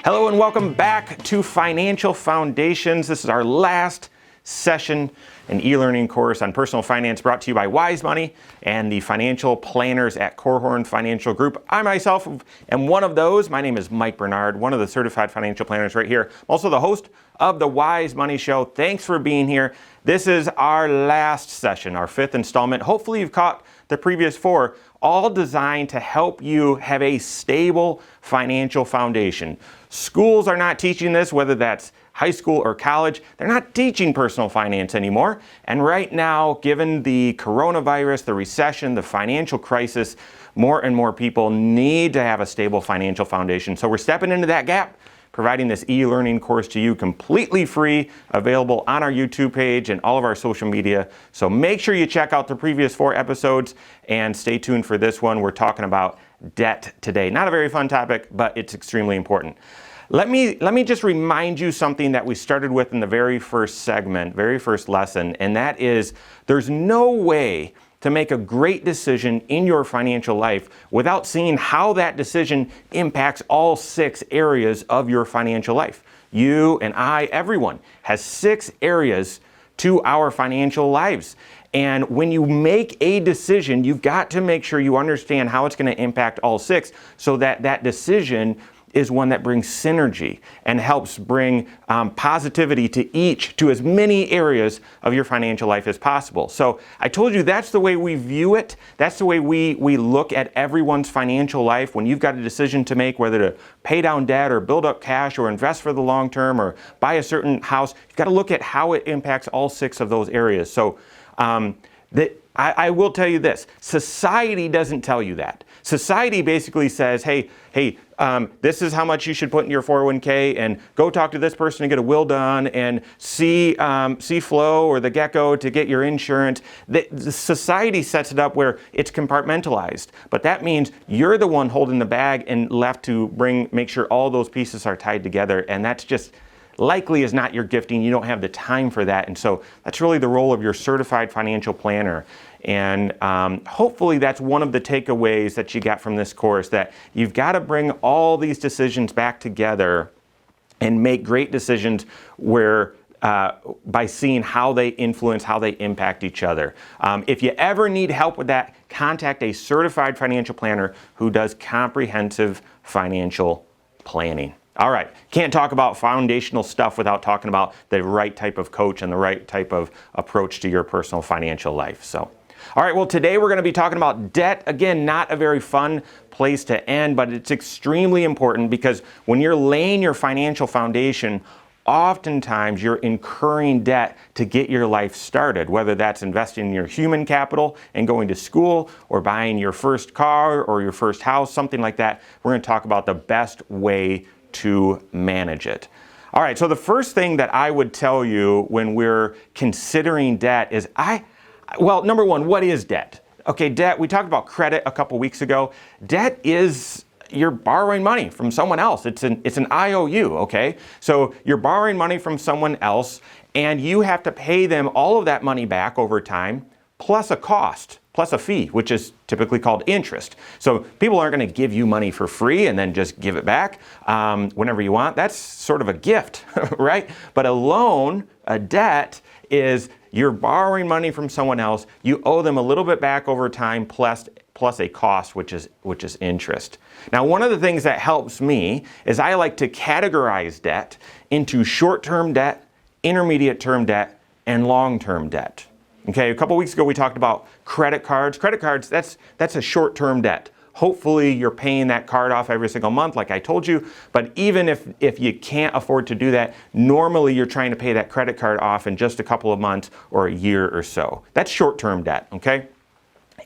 Hello and welcome back to Financial Foundations. This is our last session, an e-learning course on personal finance brought to you by Wise Money and the financial planners at Korhorn Financial Group. I myself am one of those. My name is Mike Bernard, one of the certified financial planners right here. I'm also the host of the Wise Money Show. Thanks for being here. This is our last session, our fifth installment. Hopefully you've caught the previous four, all designed to help you have a stable financial foundation. Schools are not teaching this, whether that's high school or college. They're not teaching personal finance anymore. And right now, given the coronavirus, the recession, the financial crisis, more and more people need to have a stable financial foundation. So we're stepping into that gap, providing this e-learning course to you completely free, available on our YouTube page and all of our social media. So make sure you check out the previous four episodes and stay tuned for this one. We're talking about debt today. Not a very fun topic, but it's extremely important. Let me just remind you something that we started with in the very first segment, very first lesson, and that is there's no way to make a great decision in your financial life without seeing how that decision impacts all 6 areas of your financial life. You and I, everyone, has 6 areas to our financial lives. And when you make a decision, you've got to make sure you understand how it's going to impact all 6 so that that decision is one that brings synergy and helps bring positivity to as many areas of your financial life as possible. So I told you that's the way we view it. That's the way we look at everyone's financial life. When you've got a decision to make, whether to pay down debt or build up cash or invest for the long term or buy a certain house, you've got to look at how it impacts all 6 of those areas. So I will tell you this, society doesn't tell you that. Society basically says, hey, this is how much you should put in your 401k, and go talk to this person and get a will done, and see Flo or the Gecko to get your insurance. The society sets it up where it's compartmentalized, but that means you're the one holding the bag and left to make sure all those pieces are tied together, and that's just likely is not your gifting. You don't have the time for that. And so that's really the role of your certified financial planner. And hopefully that's one of the takeaways that you got from this course, that you've got to bring all these decisions back together and make great decisions where by seeing how they influence, how they impact each other. If you ever need help with that, contact a certified financial planner who does comprehensive financial planning. All right, can't talk about foundational stuff without talking about the right type of coach and the right type of approach to your personal financial life. So, all right, well, today we're going to be talking about debt. Again, not a very fun place to end, but it's extremely important because when you're laying your financial foundation, oftentimes you're incurring debt to get your life started, whether that's investing in your human capital and going to school or buying your first car or your first house, something like that. We're going to talk about the best way to manage it. All right, so the first thing that I would tell you when we're considering debt is well, number one, what is debt? Okay, debt, we talked about credit a couple weeks ago. Debt is you're borrowing money from someone else. It's an IOU, okay? So you're borrowing money from someone else and you have to pay them all of that money back over time, plus a cost, plus a fee, which is typically called interest. So people aren't going to give you money for free and then just give it back whenever you want. That's sort of a gift, right? But a loan, a debt, is you're borrowing money from someone else. You owe them a little bit back over time, plus a cost, which is interest. Now, one of the things that helps me is I like to categorize debt into short-term debt, intermediate-term debt, and long-term debt. Okay, a couple weeks ago we talked about credit cards. Credit cards, that's a short-term debt. Hopefully you're paying that card off every single month like I told you, but even if you can't afford to do that, normally you're trying to pay that credit card off in just a couple of months or a year or so. That's short-term debt, okay?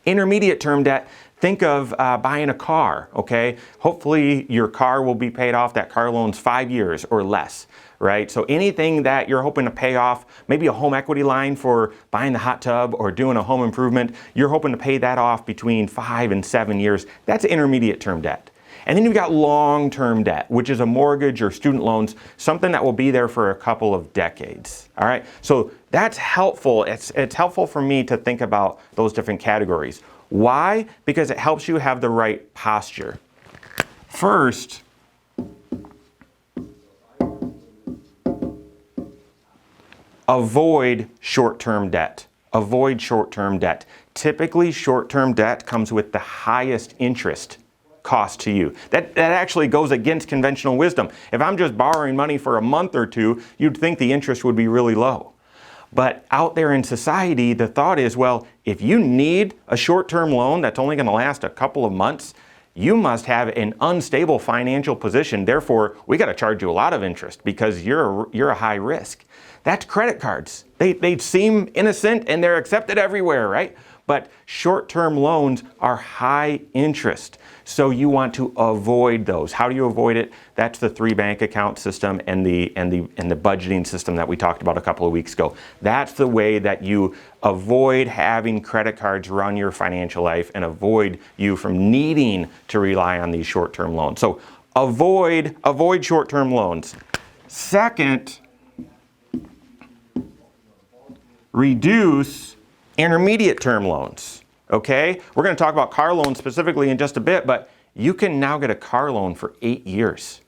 Intermediate-term debt, think of buying a car, okay? Hopefully your car will be paid off, that car loan's 5 years or less, right? So anything that you're hoping to pay off, maybe a home equity line for buying the hot tub or doing a home improvement, you're hoping to pay that off between 5 and 7 years. That's intermediate term debt. And then you've got long-term debt, which is a mortgage or student loans, something that will be there for a couple of decades. All right, so that's helpful. It's helpful for me to think about those different categories. Why? Because it helps you have the right posture. First, avoid short-term debt. Avoid short-term debt. Typically, short-term debt comes with the highest interest cost to you. That actually goes against conventional wisdom. If I'm just borrowing money for a month or two, you'd think the interest would be really low. But out there in society, the thought is, well, if you need a short-term loan that's only going to last a couple of months, you must have an unstable financial position. Therefore, we got to charge you a lot of interest because you're a high risk. That's credit cards. They seem innocent and they're accepted everywhere, right? But short-term loans are high interest. So you want to avoid those. How do you avoid it? That's the 3 bank account system and the budgeting system that we talked about a couple of weeks ago. That's the way that you avoid having credit cards run your financial life and avoid you from needing to rely on these short-term loans. So avoid short-term loans. Second, reduce intermediate term loans. Okay? We're going to talk about car loans specifically in just a bit, but you can now get a car loan for 8 years.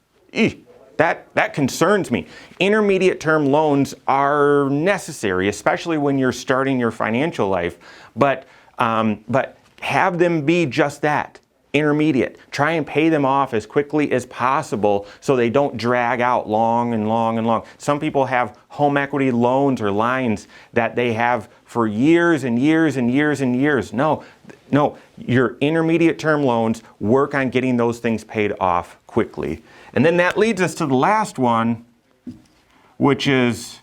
That concerns me. Intermediate term loans are necessary, especially when you're starting your financial life, but have them be just that, intermediate. Try and pay them off as quickly as possible so they don't drag out long and long and long. Some people have home equity loans or lines that they have for years and years and years and years. No, your intermediate term loans, work on getting those things paid off quickly. And then that leads us to the last one, which is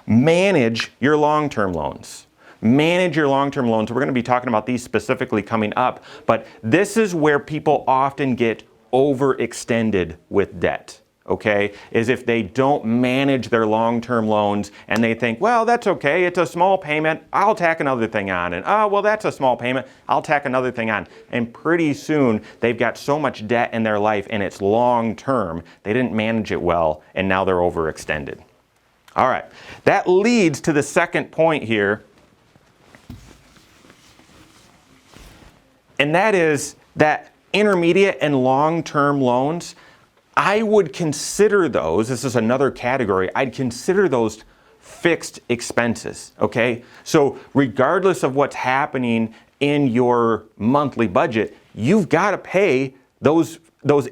manage your long-term loans. Manage your long-term loans. We're going to be talking about these specifically coming up, but this is where people often get overextended with debt. Okay, is if they don't manage their long-term loans and they think, well, that's okay, it's a small payment, I'll tack another thing on, and oh, well, that's a small payment, I'll tack another thing on. And pretty soon they've got so much debt in their life and it's long-term, they didn't manage it well, and now they're overextended. All right, that leads to the second point here, and that is that intermediate and long-term loans, I would consider those, this is another category, I'd consider those fixed expenses, okay? So regardless of what's happening in your monthly budget, you've got to pay those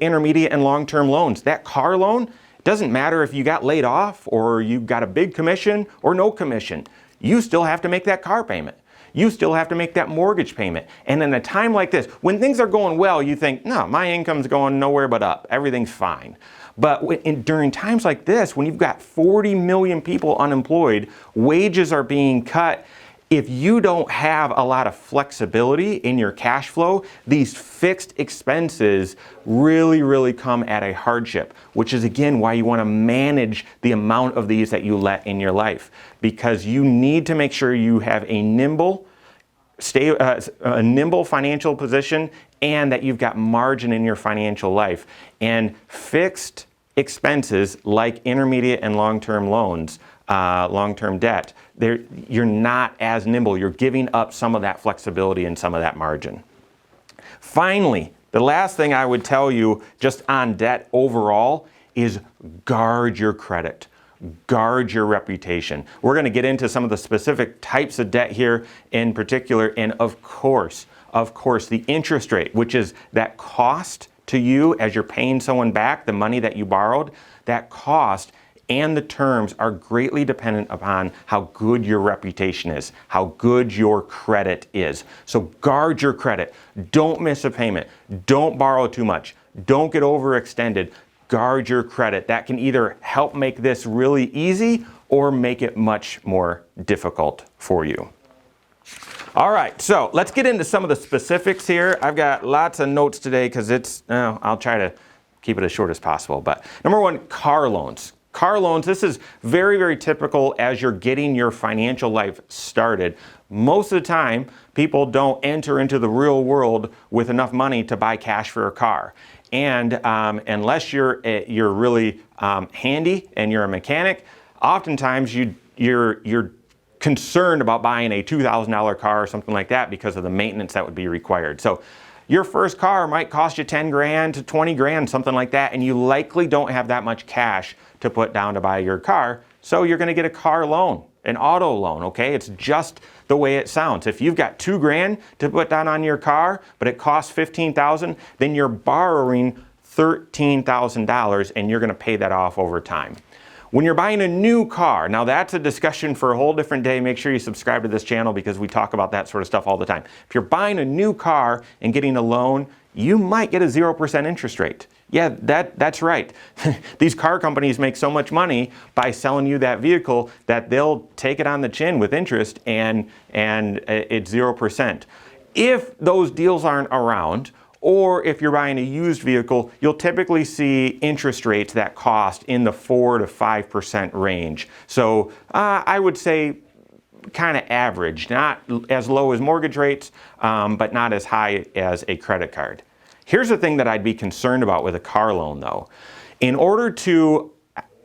intermediate and long-term loans. That car loan, it doesn't matter if you got laid off or you got a big commission or no commission. You still have to make that car payment. You still have to make that mortgage payment. And in a time like this, when things are going well, you think, no, my income's going nowhere but up. Everything's fine. But during times like this, when you've got 40 million people unemployed, wages are being cut, if you don't have a lot of flexibility in your cash flow, these fixed expenses really come at a hardship, which is again why you want to manage the amount of these that you let in your life, because you need to make sure you have a nimble financial position and that you've got margin in your financial life. And fixed expenses like intermediate and long-term loans, long-term debt, you're not as nimble. You're giving up some of that flexibility and some of that margin. Finally, the last thing I would tell you just on debt overall is guard your credit. Guard your reputation. We're going to get into some of the specific types of debt here in particular, and of course, the interest rate, which is that cost to you as you're paying someone back the money that you borrowed, that cost and the terms are greatly dependent upon how good your reputation is, how good your credit is. So guard your credit. Don't miss a payment. Don't borrow too much. Don't get overextended. Guard your credit. That can either help make this really easy or make it much more difficult for you. All right, so let's get into some of the specifics here. I've got lots of notes today because I'll try to keep it as short as possible. But number one, car loans. Car loans, this is very typical as you're getting your financial life started. Most of the time, people don't enter into the real world with enough money to buy cash for a car. And unless you're really handy and you're a mechanic, oftentimes you're concerned about buying a $2,000 car or something like that because of the maintenance that would be required. So your first car might cost you 10 grand to 20 grand, something like that, and you likely don't have that much cash to put down to buy your car. So you're going to get a car loan, an auto loan, okay? It's just the way it sounds. If you've got $2,000 to put down on your car, but it costs $15,000, then you're borrowing $13,000 and you're going to pay that off over time. When you're buying a new car, now that's a discussion for a whole different day. Make sure you subscribe to this channel because we talk about that sort of stuff all the time. If you're buying a new car and getting a loan, you might get a 0% interest rate. Yeah, that's right. These car companies make so much money by selling you that vehicle that they'll take it on the chin with interest and it's 0%. If those deals aren't around, or if you're buying a used vehicle, you'll typically see interest rates that cost in the 4 to 5% range. So I would say kind of average, not as low as mortgage rates, but not as high as a credit card. Here's the thing that I'd be concerned about with a car loan though. In order to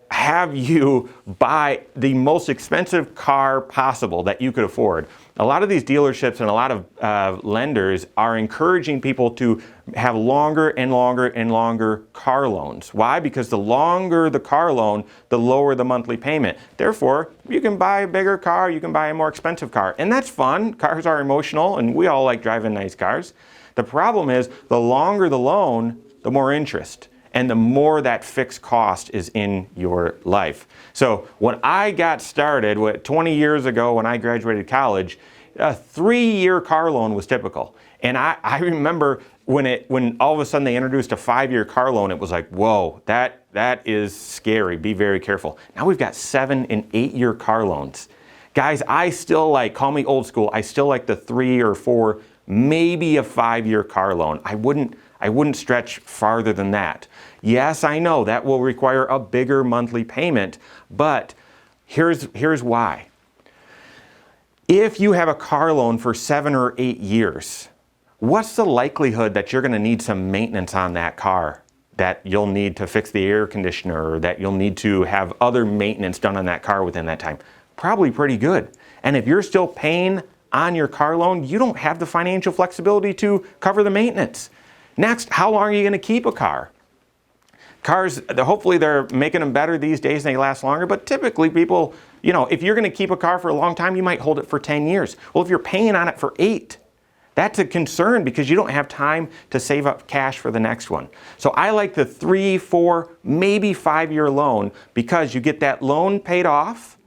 have you buy the most expensive car possible that you could afford, a lot of these dealerships and a lot of lenders are encouraging people to have longer and longer and longer car loans. Why? Because the longer the car loan, the lower the monthly payment. Therefore, you can buy a bigger car, you can buy a more expensive car. And that's fun. Cars are emotional and we all like driving nice cars. The problem is the longer the loan, the more interest. And the more that fixed cost is in your life. So when I got started, 20 years ago when I graduated college, a 3-year car loan was typical. And I remember when all of a sudden they introduced a 5-year car loan, it was like, whoa, that is scary. Be very careful. Now we've got 7 and 8-year car loans. Guys, I still like, call me old school, I still like the 3 or 4, maybe a 5-year car loan. I wouldn't stretch farther than that. Yes, I know that will require a bigger monthly payment, but here's why. If you have a car loan for 7 or 8 years, what's the likelihood that you're going to need some maintenance on that car? That you'll need to fix the air conditioner, or that you'll need to have other maintenance done on that car within that time? Probably pretty good. And if you're still paying on your car loan, you don't have the financial flexibility to cover the maintenance. Next, how long are you going to keep a car? Cars, hopefully they're making them better these days and they last longer, but typically people, if you're going to keep a car for a long time, you might hold it for 10 years. Well, if you're paying on it for 8, that's a concern because you don't have time to save up cash for the next one. So I like the 3, 4, maybe 5-year loan because you get that loan paid off.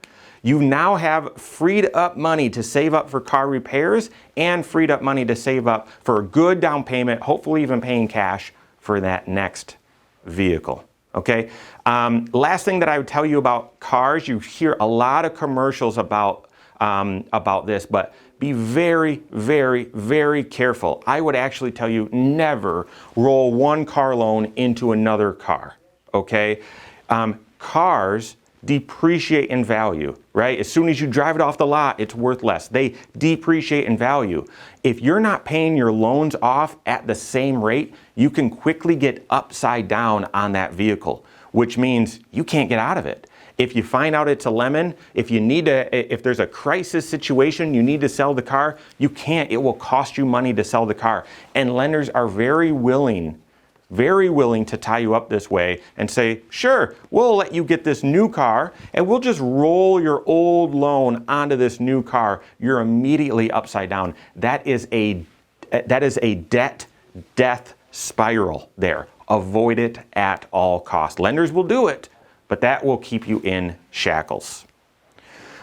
You now have freed up money to save up for car repairs and freed up money to save up for a good down payment, hopefully even paying cash for that next vehicle. Okay. Last thing that I would tell you about cars, you hear a lot of commercials about this, but be very, very, very careful. I would actually tell you never roll one car loan into another car. Okay. Cars depreciate in value, right? As soon as you drive it off the lot, it's worth less. They depreciate in value. If you're not paying your loans off at the same rate, you can quickly get upside down on that vehicle, which means you can't get out of it. If you find out it's a lemon, if there's a crisis situation, you need to sell the car, you can't. It will cost you money to sell the car. And lenders are very willing to tie you up this way and say, sure, we'll let you get this new car and we'll just roll your old loan onto this new car. You're immediately upside down. That is a debt death spiral there. Avoid it at all costs. Lenders will do it, but that will keep you in shackles.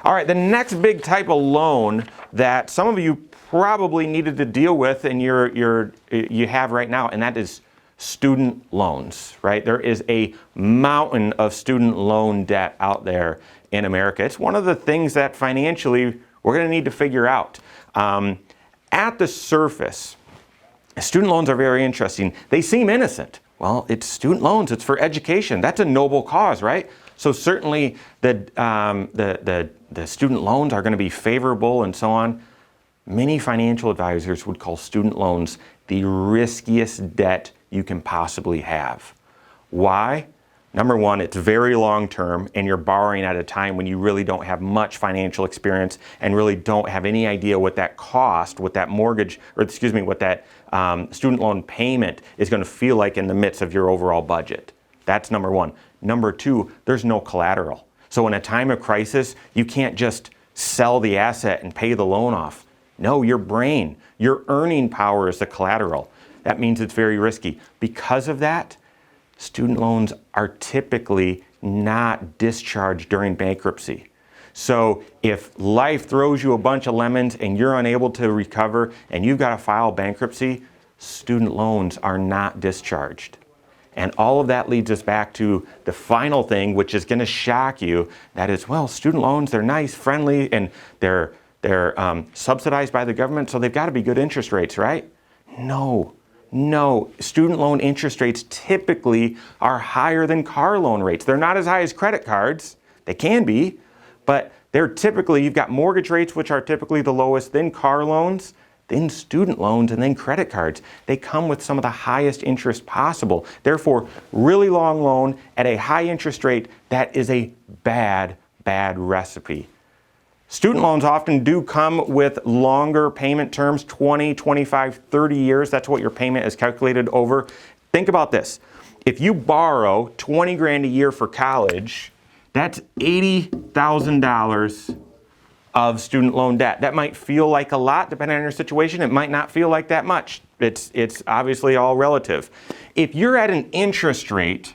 All right, the next big type of loan that some of you probably needed to deal with and you have right now, and that is student loans, right? There is a mountain of student loan debt out there in America. It's one of the things that financially we're going to need to figure out. At the surface, student loans are very interesting. They seem innocent. Well, it's student loans. It's for education. That's a noble cause, right? So certainly the student loans are going to be favorable and so on. Many financial advisors would call student loans the riskiest debt you can possibly have. Why? Number one, it's very long term and you're borrowing at a time when you really don't have much financial experience and really don't have any idea what that cost, what that mortgage, what that student loan payment is going to feel like in the midst of your overall budget. That's number one. Number two, there's no collateral. So in a time of crisis, you can't just sell the asset and pay the loan off. No, your brain, your earning power is the collateral. That means it's very risky. Because of that, student loans are typically not discharged during bankruptcy. So if life throws you a bunch of lemons and you're unable to recover and you've got to file bankruptcy, student loans are not discharged. And all of that leads us back to the final thing, which is going to shock you. That is, well, student loans, they're nice, friendly, and they're subsidized by the government, so they've got to be good interest rates, right? No. Student loan interest rates typically are higher than car loan rates. They're not as high as credit cards. They can be, but they're typically, you've got mortgage rates, which are typically the lowest, then car loans, then student loans, and then credit cards. They come with some of the highest interest possible. Therefore, really long loan at a high interest rate, that is a bad recipe. Student loans often do come with longer payment terms, 20, 25, 30 years. That's what your payment is calculated over. Think about this. If you borrow 20 grand a year for college, that's $80,000 of student loan debt. That might feel like a lot depending on your situation. It might not feel like that much. It's obviously all relative. If you're at an interest rate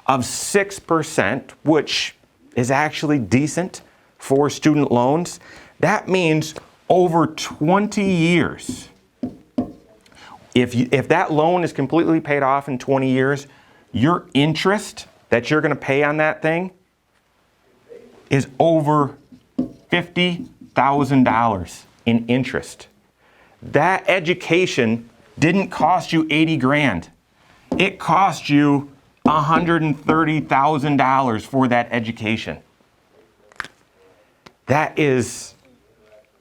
of 6%, which is actually decent for student loans, that means over 20 years, if that loan is completely paid off in 20 years, your interest that you're going to pay on that thing is over $50,000 in interest. That education didn't cost you 80 grand. It cost you $130,000 for that education. That is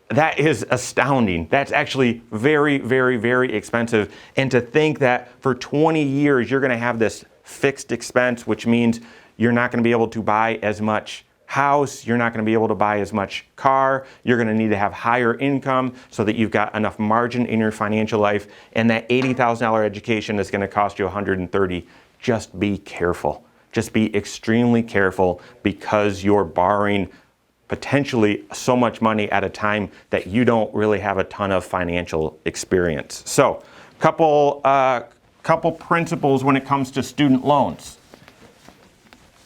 astounding. That's actually very, very, very expensive. And to think that for 20 years you're going to have this fixed expense, which means you're not going to be able to buy as much house, you're not going to be able to buy as much car, you're going to need to have higher income so that you've got enough margin in your financial life, and that $80,000 education is going to cost you $130,000. Just be careful. Just be extremely careful, because you're borrowing potentially so much money at a time that you don't really have a ton of financial experience. So, couple principles when it comes to student loans.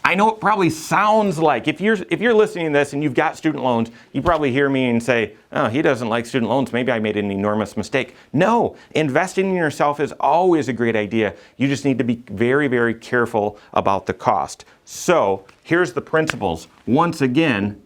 I know it probably sounds like, if you're listening to this and you've got student loans, you probably hear me and say, oh, he doesn't like student loans, maybe I made an enormous mistake. No, investing in yourself is always a great idea. You just need to be very, very careful about the cost. So here's the principles. Once again,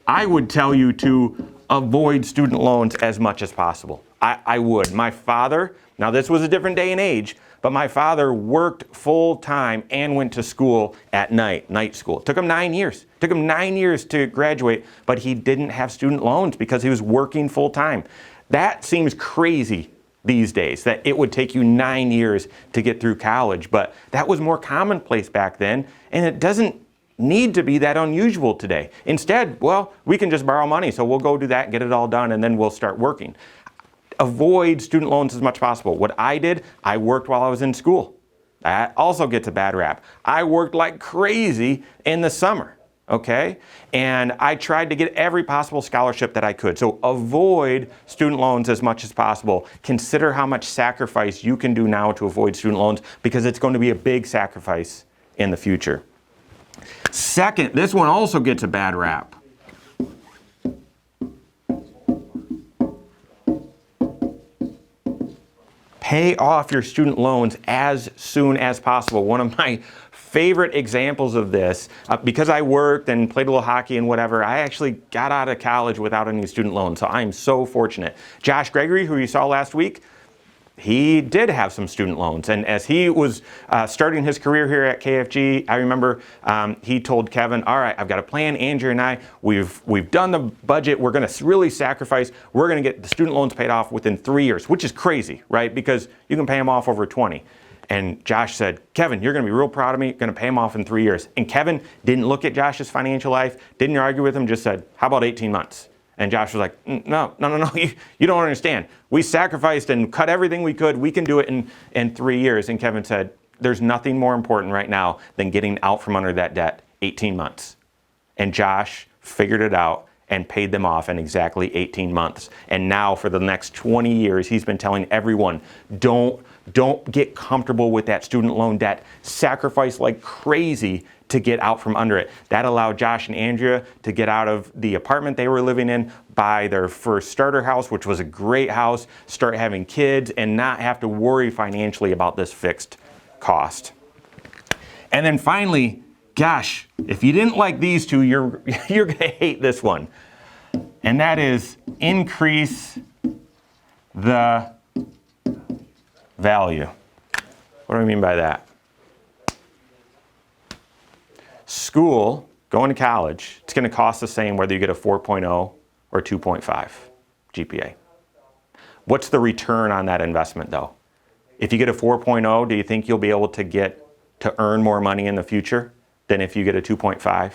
I would tell you to avoid student loans as much as possible. I would. My father, now this was a different day and age, but my father worked full time and went to school at night school. It took him 9 years. It took him 9 years to graduate, but he didn't have student loans because he was working full time. That seems crazy these days, that it would take you 9 years to get through college, but that was more commonplace back then, and it doesn't need to be that unusual today. Instead, well, we can just borrow money, so we'll go do that, get it all done, and then we'll start working. Avoid student loans as much as possible. What I did, I worked while I was in school. That also gets a bad rap. I worked like crazy in the summer, okay? And I tried to get every possible scholarship that I could. So avoid student loans as much as possible. Consider how much sacrifice you can do now to avoid student loans, because it's going to be a big sacrifice in the future. Second, this one also gets a bad rap. Pay off your student loans as soon as possible. One of my favorite examples of this, because I worked and played a little hockey and whatever, I actually got out of college without any student loans, so I'm so fortunate. Josh Gregory, who you saw last week, he did have some student loans, and as he was starting his career here at KFG, I remember he told Kevin, all right, I've got a plan. Andrew and I, we've done the budget. We're going to really sacrifice. We're going to get the student loans paid off within 3 years, which is crazy, right? Because you can pay them off over 20. And Josh said, Kevin, you're going to be real proud of me. You're going to pay them off in 3 years. And Kevin didn't look at Josh's financial life, didn't argue with him, just said, how about 18 months? And Josh was like, no, you don't understand. We sacrificed and cut everything we could. We can do it in 3 years. And Kevin said, there's nothing more important right now than getting out from under that debt. 18 months. And Josh figured it out and paid them off in exactly 18 months. And now for the next 20 years, he's been telling everyone, don't get comfortable with that student loan debt. Sacrifice like crazy to get out from under it. That allowed Josh and Andrea to get out of the apartment they were living in, buy their first starter house, which was a great house, start having kids, and not have to worry financially about this fixed cost. And then finally, gosh, if you didn't like these two, you're gonna hate this one. And that is increase the value. What do I mean by that? School, going to college, it's gonna cost the same whether you get a 4.0 or 2.5 GPA. What's the return on that investment though? If you get a 4.0, do you think you'll be able to earn more money in the future than if you get a 2.5?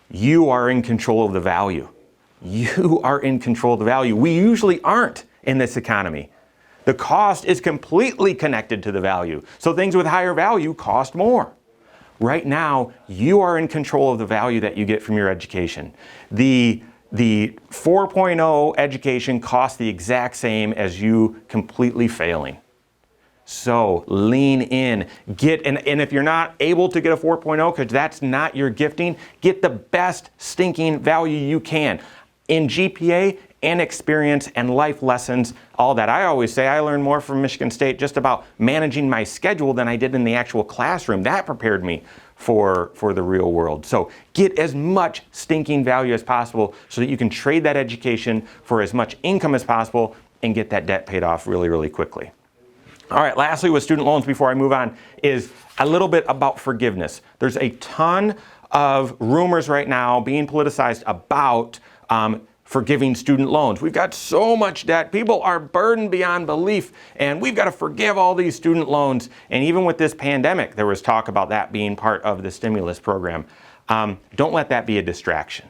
You are in control of the value. You are in control of the value. We usually aren't in this economy. The cost is completely connected to the value. So things with higher value cost more. Right now, you are in control of the value that you get from your education. The 4.0 education costs the exact same as you completely failing. So lean in, and if you're not able to get a 4.0 because that's not your gifting, get the best stinking value you can in GPA and experience and life lessons, all that. I always say I learned more from Michigan State just about managing my schedule than I did in the actual classroom. That prepared me for the real world. So get as much stinking value as possible so that you can trade that education for as much income as possible and get that debt paid off really, really quickly. All right, lastly with student loans before I move on is a little bit about forgiveness. There's a ton of rumors right now being politicized about forgiving student loans. We've got so much debt. People are burdened beyond belief, and we've got to forgive all these student loans. And even with this pandemic, there was talk about that being part of the stimulus program. Don't let that be a distraction.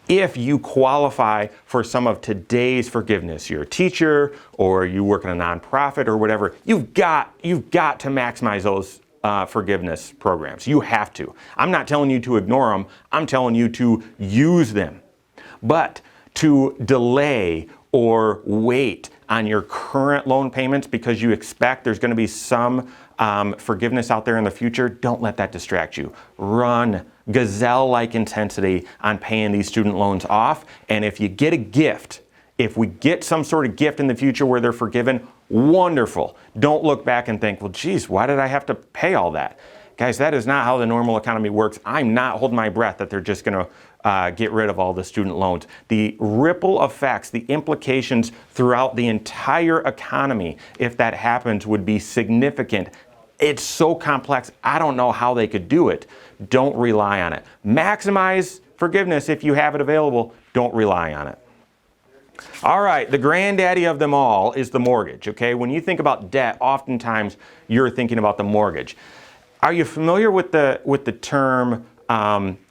If you qualify for some of today's forgiveness, you're a teacher or you work in a nonprofit or whatever, you've got to maximize those forgiveness programs. You have to. I'm not telling you to ignore them. I'm telling you to use them. But to delay or wait on your current loan payments because you expect there's going to be some forgiveness out there in the future, don't let that distract you. Run gazelle-like intensity on paying these student loans off. And if you get a gift, if we get some sort of gift in the future where they're forgiven, wonderful. Don't look back and think, well, geez, why did I have to pay all that? Guys, that is not how the normal economy works. I'm not holding my breath that they're just going to get rid of all the student loans. The ripple effects, the implications throughout the entire economy, if that happens, would be significant. It's so complex, I don't know how they could do it. Don't rely on it. Maximize forgiveness if you have it available. Don't rely on it. All right, the granddaddy of them all is the mortgage, okay? When you think about debt, oftentimes you're thinking about the mortgage. Are you familiar with the term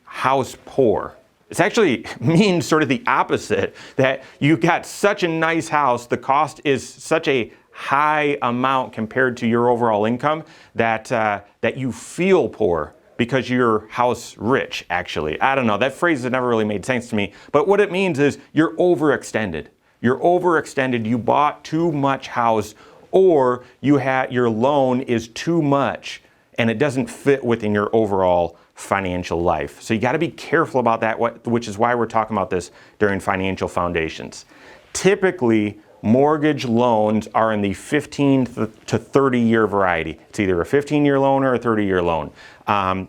house poor? It actually means sort of the opposite, that you got such a nice house, the cost is such a high amount compared to your overall income that you feel poor because you're house rich, actually. I don't know, that phrase has never really made sense to me, but what it means is you're overextended. You're overextended, you bought too much house, or your loan is too much and it doesn't fit within your overall financial life. So you got to be careful about that, which is why we're talking about this during financial foundations. Typically, mortgage loans are in the 15 to 30 year variety. It's either a 15-year loan or a 30-year loan.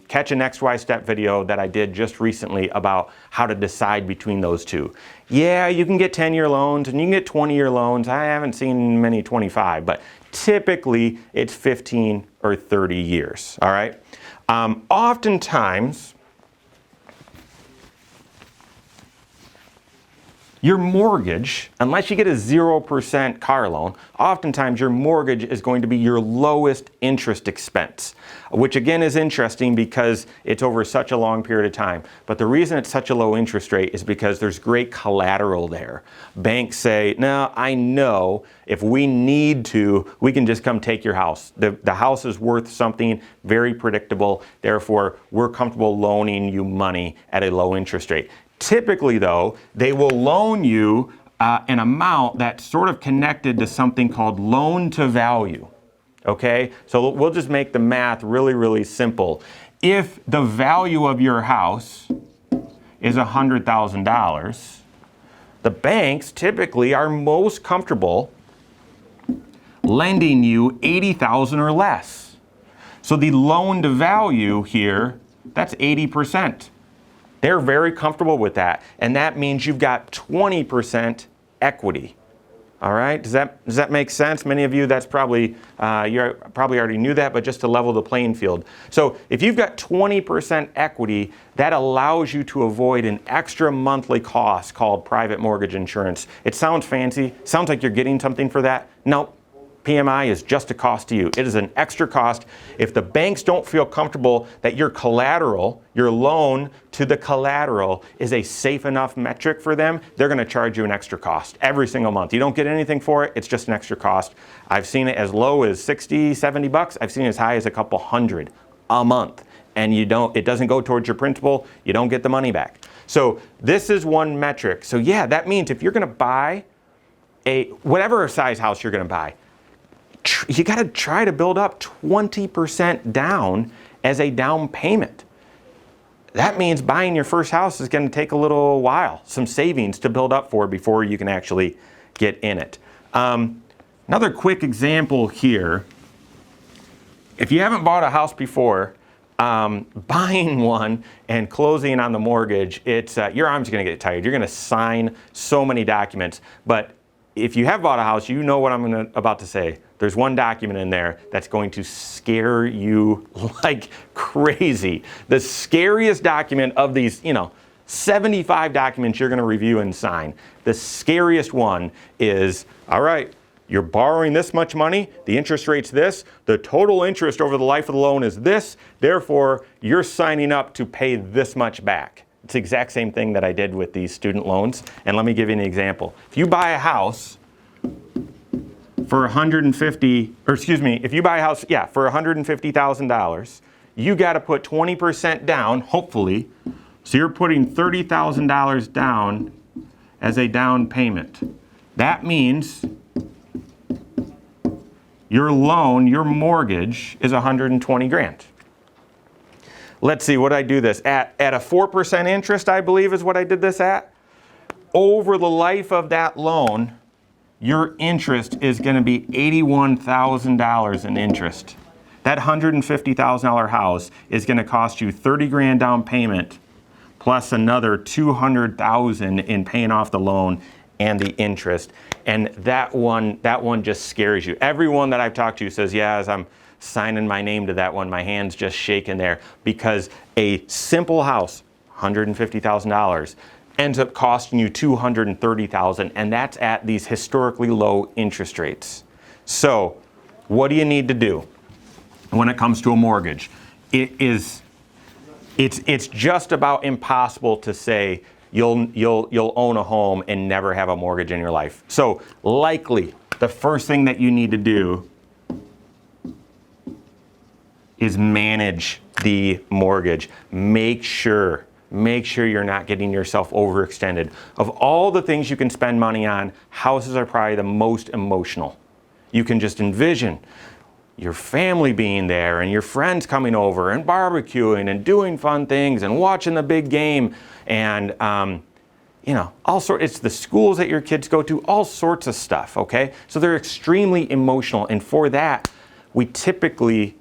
Catch a Next Wise Step video that I did just recently about how to decide between those two. Yeah, you can get 10-year loans and you can get 20-year loans. I haven't seen many 25, but typically it's 15 or 30 years, all right? Oftentimes, your mortgage, unless you get a 0% car loan, oftentimes your mortgage is going to be your lowest interest expense, which again is interesting because it's over such a long period of time. But the reason it's such a low interest rate is because there's great collateral there. Banks say, no, I know if we need to, we can just come take your house. The house is worth something very predictable. Therefore, we're comfortable loaning you money at a low interest rate. Typically, though, they will loan you an amount that's sort of connected to something called loan to value. Okay? So we'll just make the math really, really simple. If the value of your house is $100,000, the banks typically are most comfortable lending you $80,000 or less. So the loan to value here, that's 80%. They're very comfortable with that, and that means you've got 20% equity. All right, does that make sense? Many of you, that's probably, you probably already knew that, but just to level the playing field. So if you've got 20% equity, that allows you to avoid an extra monthly cost called private mortgage insurance. It sounds fancy, sounds like you're getting something for that. Nope. PMI is just a cost to you. It is an extra cost. If the banks don't feel comfortable that your collateral, your loan to the collateral is a safe enough metric for them, they're going to charge you an extra cost every single month. You don't get anything for it. It's just an extra cost. I've seen it as low as 60, 70 bucks. I've seen it as high as a couple hundred a month. And it doesn't go towards your principal. You don't get the money back. So this is one metric. So yeah, that means if you're going to buy whatever size house you're going to buy, you got to try to build up 20% down as a down payment. That means buying your first house is going to take a little while, some savings to build up for before you can actually get in it. Another quick example here. If you haven't bought a house before, buying one and closing on the mortgage, your arms are going to get tired. You're going to sign so many documents. But if you have bought a house, you know what I'm about to say. There's one document in there that's going to scare you like crazy. The scariest document of these, 75 documents you're going to review and sign. The scariest one is, all right, you're borrowing this much money, the interest rate's this, the total interest over the life of the loan is this, therefore you're signing up to pay this much back. It's the exact same thing that I did with these student loans. And let me give you an example. If you buy a house for if you buy a house, for $150,000, you got to put 20% down, hopefully. So you're putting $30,000 down as a down payment. That means your loan, your mortgage is $120,000. Let's see, what did I do this at a 4% interest, I believe is what I did this at. Over the life of that loan, your interest is going to be $81,000 in interest. That $150,000 house is going to cost you $30,000 down payment plus another $200,000 in paying off the loan and the interest. And that one just scares you. Everyone that I've talked to says, yeah, as I'm signing my name to that one, my hand's just shaking there, because a simple house, $150,000, ends up costing you $230,000, and that's at these historically low interest rates. So what do you need to do when it comes to a mortgage? It's just about impossible to say you'll own a home and never have a mortgage in your life. So likely the first thing that you need to do is manage the mortgage. Make sure you're not getting yourself overextended. Of all the things you can spend money on, houses are probably the most emotional. You can just envision your family being there and your friends coming over and barbecuing and doing fun things and watching the big game and it's the schools that your kids go to, all sorts of stuff, okay? So they're extremely emotional, and for that, we typically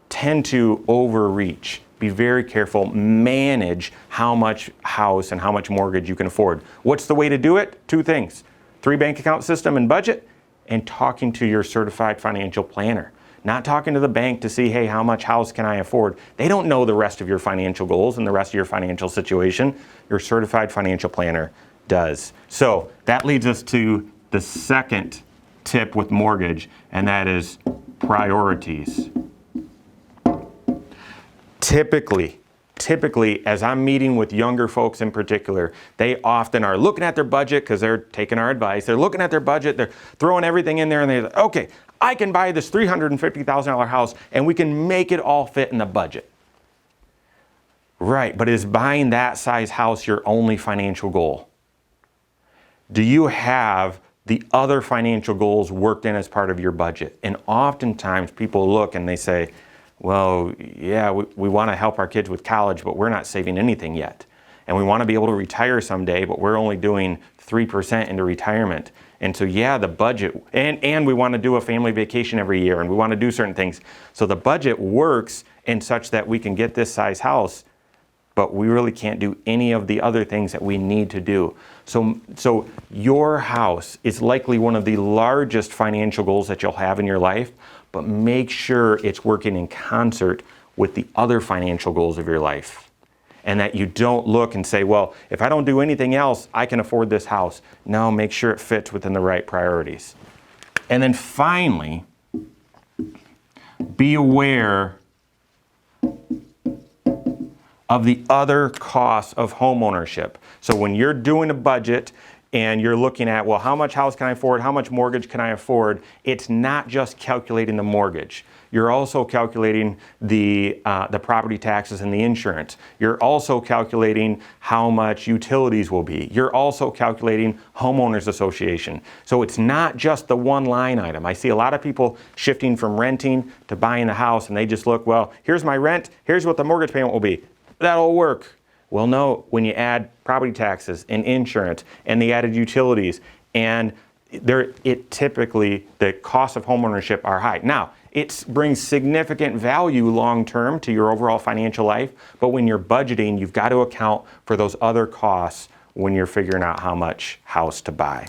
tend to overreach. Be very careful, manage how much house and how much mortgage you can afford. What's the way to do it? 2 things, 3 bank account system and budget, and talking to your certified financial planner. Not talking to the bank to see, hey, how much house can I afford? They don't know the rest of your financial goals and the rest of your financial situation. Your certified financial planner does. So that leads us to the second tip with mortgage, and that is priorities. Typically, as I'm meeting with younger folks in particular, they often are looking at their budget because they're taking our advice. They're looking at their budget, they're throwing everything in there, and they're like, okay, I can buy this $350,000 house and we can make it all fit in the budget. Right, but is buying that size house your only financial goal? Do you have the other financial goals worked in as part of your budget? And oftentimes people look and they say, well, yeah, we want to help our kids with college, but we're not saving anything yet. And we want to be able to retire someday, but we're only doing 3% into retirement. And so, yeah, the budget, and we want to do a family vacation every year, and we want to do certain things. So the budget works in such that we can get this size house, but we really can't do any of the other things that we need to do. So your house is likely one of the largest financial goals that you'll have in your life, but make sure it's working in concert with the other financial goals of your life. And that you don't look and say, well, if I don't do anything else, I can afford this house. No, make sure it fits within the right priorities. And then finally, be aware of the other costs of home ownership. So when you're doing a budget and you're looking at, well, how much house can I afford? How much mortgage can I afford? It's not just calculating the mortgage. You're also calculating the property taxes and the insurance. You're also calculating how much utilities will be. You're also calculating homeowners association. So it's not just the one line item. I see a lot of people shifting from renting to buying a house, and they just look, well, here's my rent, here's what the mortgage payment will be. That'll work. Well, no, when you add property taxes and insurance and the added utilities, and typically the costs of homeownership are high. Now, it brings significant value long-term to your overall financial life, but when you're budgeting, you've got to account for those other costs when you're figuring out how much house to buy.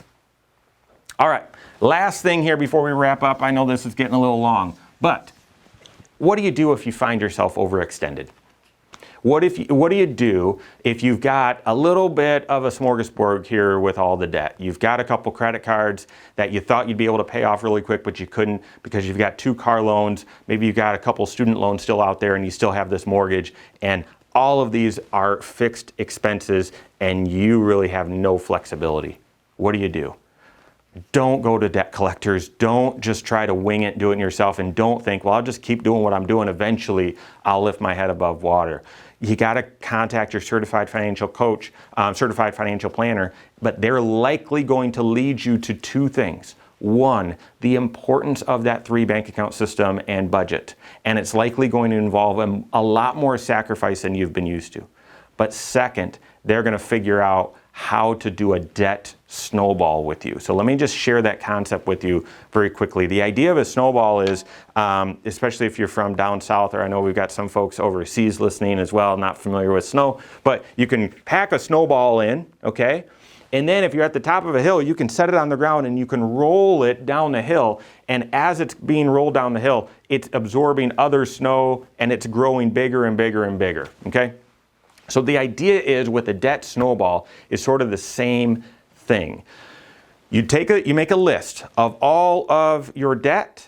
All right, last thing here before we wrap up. I know this is getting a little long, but what do you do if you find yourself overextended? What do you do if you've got a little bit of a smorgasbord here with all the debt? You've got a couple credit cards that you thought you'd be able to pay off really quick, but you couldn't because you've got 2 car loans. Maybe you've got a couple student loans still out there and you still have this mortgage, and all of these are fixed expenses and you really have no flexibility. What do? Don't go to debt collectors. Don't just try to wing it, do it yourself, and don't think, well, I'll just keep doing what I'm doing. Eventually, I'll lift my head above water. You got to contact your certified financial coach, certified financial planner, but they're likely going to lead you to 2 things. 1, the importance of that 3 bank account system and budget. And it's likely going to involve a lot more sacrifice than you've been used to. But second, they're going to figure out how to do a debt snowball with you. So let me just share that concept with you very quickly. The idea of a snowball is, especially if you're from down south, or I know we've got some folks overseas listening as well, not familiar with snow, but you can pack a snowball in, okay? And then if you're at the top of a hill, you can set it on the ground and you can roll it down the hill. And as it's being rolled down the hill, it's absorbing other snow and it's growing bigger and bigger and bigger, okay? So the idea is with a debt snowball is sort of the same thing. You make a list of all of your debt,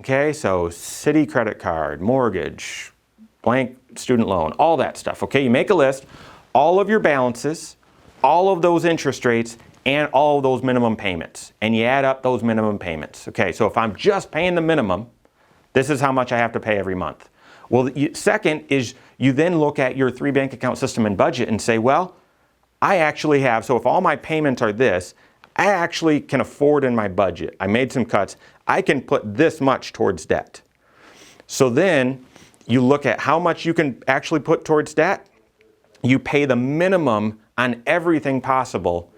okay? So city credit card, mortgage, blank student loan, all that stuff, okay? You make a list, all of your balances, all of those interest rates, and all of those minimum payments. And you add up those minimum payments. Okay, so if I'm just paying the minimum, this is how much I have to pay every month. Well, second is you then look at your 3 bank account system and budget and say, well, I actually have, so if all my payments are this, I actually can afford in my budget. I made some cuts. I can put this much towards debt. So then you look at how much you can actually put towards debt. You pay the minimum on everything possible,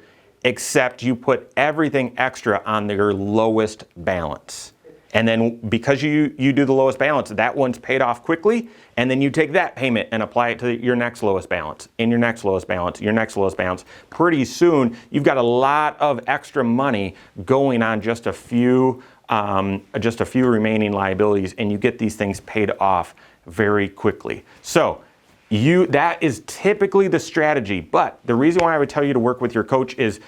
except you put everything extra on your lowest balance. And then because you do the lowest balance, that one's paid off quickly, and then you take that payment and apply it to your next lowest balance, and your next lowest balance, your next lowest balance. Pretty soon, you've got a lot of extra money going on just a few remaining liabilities, and you get these things paid off very quickly. So That is typically the strategy. But the reason why I would tell you to work with your coach is,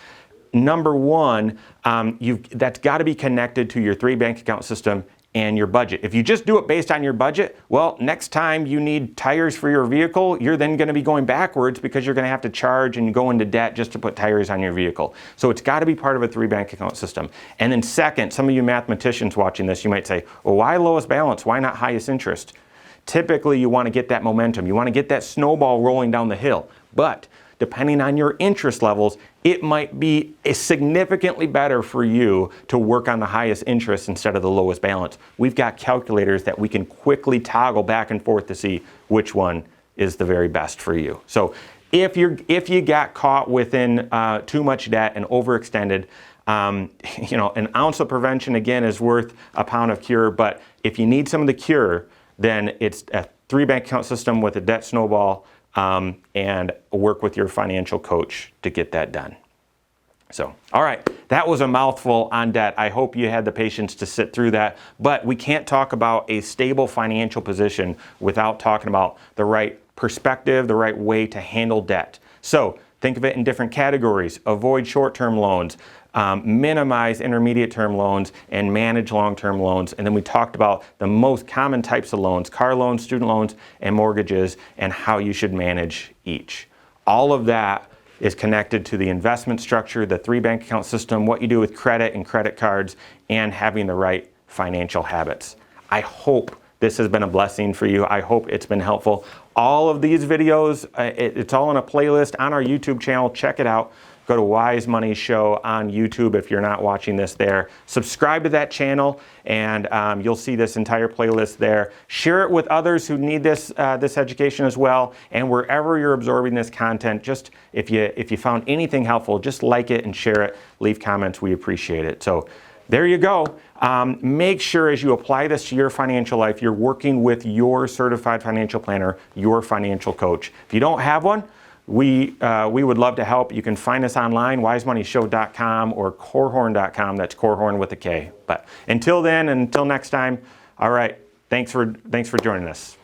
number one, that's got to be connected to your 3 bank account system and your budget. If you just do it based on your budget, well, next time you need tires for your vehicle, you're then going to be going backwards because you're going to have to charge and go into debt just to put tires on your vehicle. So it's got to be part of a 3 bank account system. And then second, some of you mathematicians watching this, you might say, well, why lowest balance? Why not highest interest? Typically, you want to get that momentum. You want to get that snowball rolling down the hill. But depending on your interest levels, it might be significantly better for you to work on the highest interest instead of the lowest balance. We've got calculators that we can quickly toggle back and forth to see which one is the very best for you. So if you got caught within too much debt and overextended, an ounce of prevention, again, is worth a pound of cure. But if you need some of the cure, then it's a 3 bank account system with a debt snowball, and work with your financial coach to get that done. So, all right, that was a mouthful on debt. I hope you had the patience to sit through that, but we can't talk about a stable financial position without talking about the right perspective, the right way to handle debt. So think of it in different categories: avoid short-term loans, minimize intermediate-term loans, and manage long-term loans. And then we talked about the most common types of loans: car loans, student loans, and mortgages, and how you should manage each. All of that is connected to the investment structure, the 3 bank account system, what you do with credit and credit cards, and having the right financial habits. I hope this has been a blessing for you. I hope it's been helpful. All of these videos, it's all in a playlist on our YouTube channel. Check it out. Go to Wise Money Show on YouTube if you're not watching this there. Subscribe to that channel, and you'll see this entire playlist there. Share it with others who need this education as well. And wherever you're absorbing this content, just if you found anything helpful, just like it and share it. Leave comments. We appreciate it. So there you go. Make sure as you apply this to your financial life, you're working with your certified financial planner, your financial coach. If you don't have one, we would love to help. You can find us online, wisemoneyshow.com or corehorn.com. That's Corehorn with a K. But until then, until next time, all right, thanks for joining us.